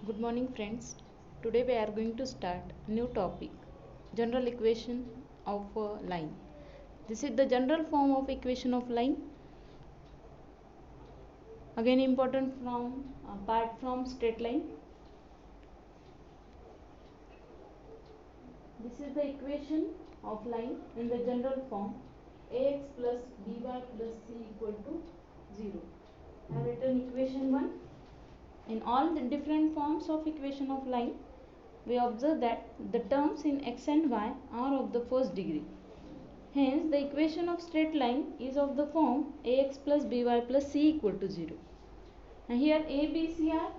Good morning friends. Today we are going to start a new topic, general equation of a line. This is the general form of equation of line. Again important from apart from straight line. This is the equation of line in the general form ax plus by plus c equal to 0. I have written equation 1. In all the different forms of equation of line, we observe that the terms in x and y are of the first degree. Hence, the equation of straight line is of the form ax plus by plus c equal to 0. And here a, b, c are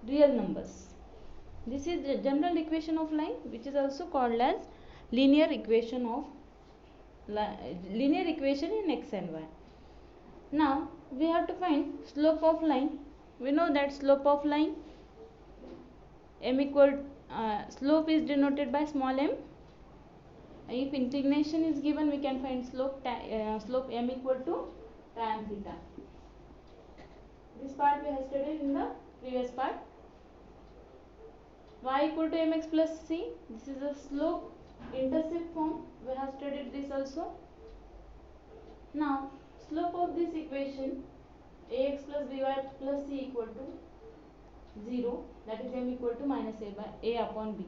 real numbers. This is the general equation of line, which is also called as linear equation in x and y. Now, we have to find slope of line. We know that slope of line slope is denoted by small m. If inclination is given, we can find slope m equal to tan theta. This part we have studied in the previous part. Y equal to mx plus c. This is a slope intercept form. We have studied this also. Now, slope of this equation ax plus by plus c equal to 0, that is m equal to minus a upon b.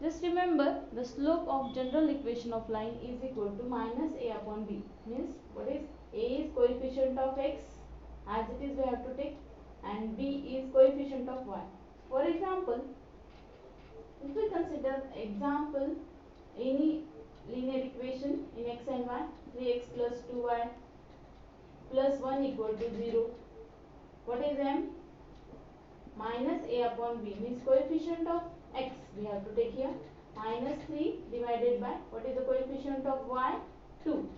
Just remember, the slope of general equation of line is equal to minus a upon b. Means what is a is coefficient of x, as it is we have to take, and b is coefficient of y. For example, if we consider example any linear equation in x and y, 3x plus 2y plus 1 equal to 0. What is m? Minus a upon b, means coefficient of x we have to take here, minus 3 divided by what is the coefficient of y? 2.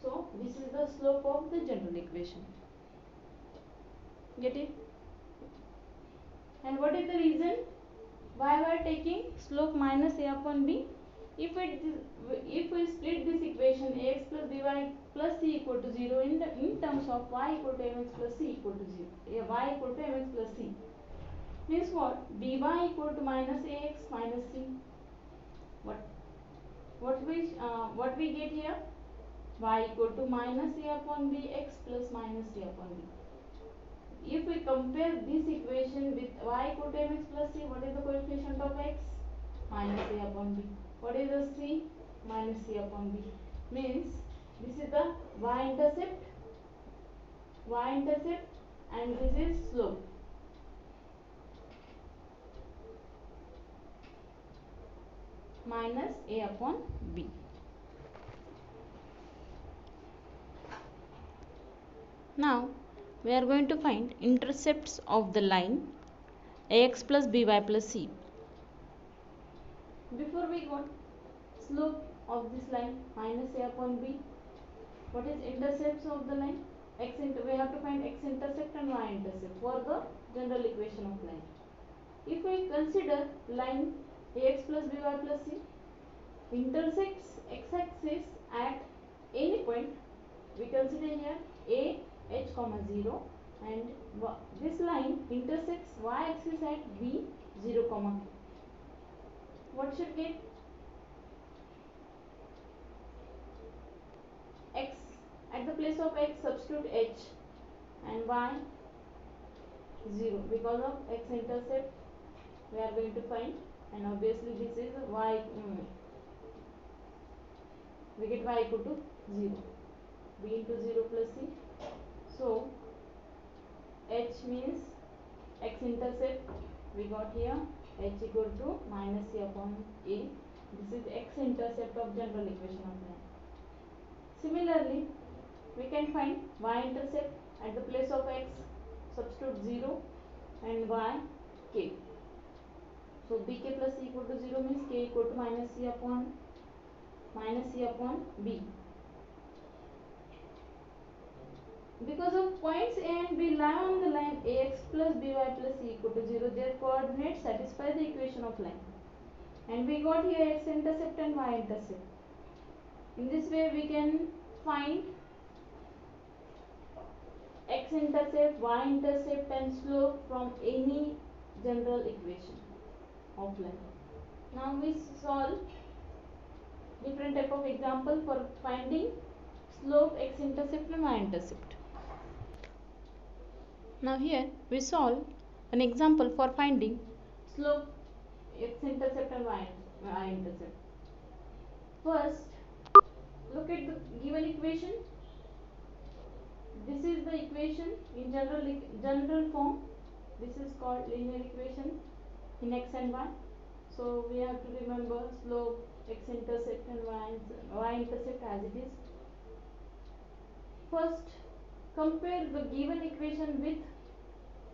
So this is the slope of the general equation. Get it? And what is the reason why we are taking slope minus a upon b? If we split this equation ax plus by plus c equal to 0 in terms of y equal to mx plus c equal to 0, y equal to mx plus c, means what? By equal to minus ax minus c. What we get here? Y equal to minus a upon bx plus minus c upon b. If we compare this equation with y equal to mx plus c, what is the coefficient of x? Minus a upon b. What is the c? Minus c upon b. Means this is the y-intercept, and this is slope. Minus a upon b. Now we are going to find intercepts of the line ax plus by plus c. Before we got slope of this line minus a upon b, what is intercepts of the line? We have to find x intercept and y intercept for the general equation of line. If we consider line ax plus by plus c intersects x-axis at any point, we consider here a h comma 0, and this line intersects y-axis at b 0 comma k. What should get? X, at the place of x substitute h, and y 0, because of x intercept we are going to find, and obviously this is y, we get y equal to 0, b into 0 plus c. So h means x intercept, we got here h equal to minus c upon a. This is x intercept of general equation of line. Similarly, we can find y intercept, at the place of x substitute 0 and y k. So bk plus c equal to 0 means k equal to minus c upon b. Because of points a and b lie on the line ax plus by plus c equal to 0, their coordinates satisfy the equation of line. And we got here x intercept and y intercept. In this way we can find x intercept, y intercept and slope from any general equation offline. Now we solve different type of example for finding slope, x-intercept and y-intercept. Now here we solve an example for finding slope, x-intercept and y-intercept. First, look at the given equation. This is the equation in general form. This is called linear equation in x and y. So we have to remember slope, x-intercept and y-intercept as it is. First, compare the given equation with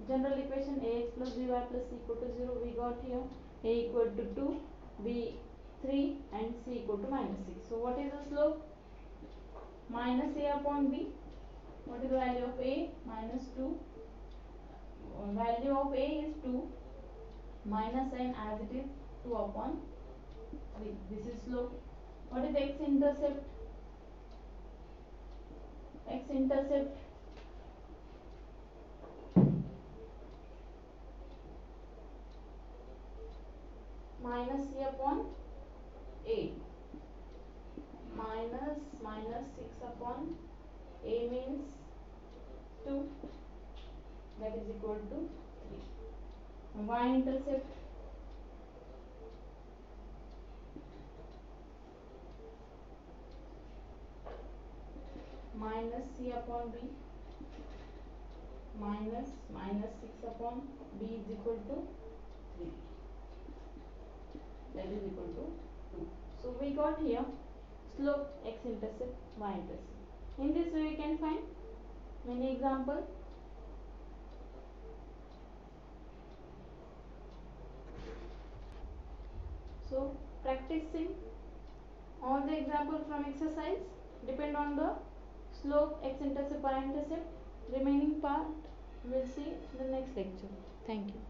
general equation ax plus by plus c equal to 0. We got here a equal to 2, b 3 and c equal to minus 6. So what is the slope? Minus a upon b. What is the value of a? Minus 2. Value of a is 2 minus n as it is 2 upon 3. This is slope. What is x-intercept? X-intercept minus c upon a. Minus 6 upon a means 2, that is equal to 3. Y-intercept minus c upon b minus 6 upon b is equal to 3, that is equal to 2. So we got here slope, x-intercept, y-intercept. In this way we can find many examples. So practicing all the examples from exercise depend on the slope, x-intercept, y-intercept. Remaining part we'll see in the next lecture. Thank you.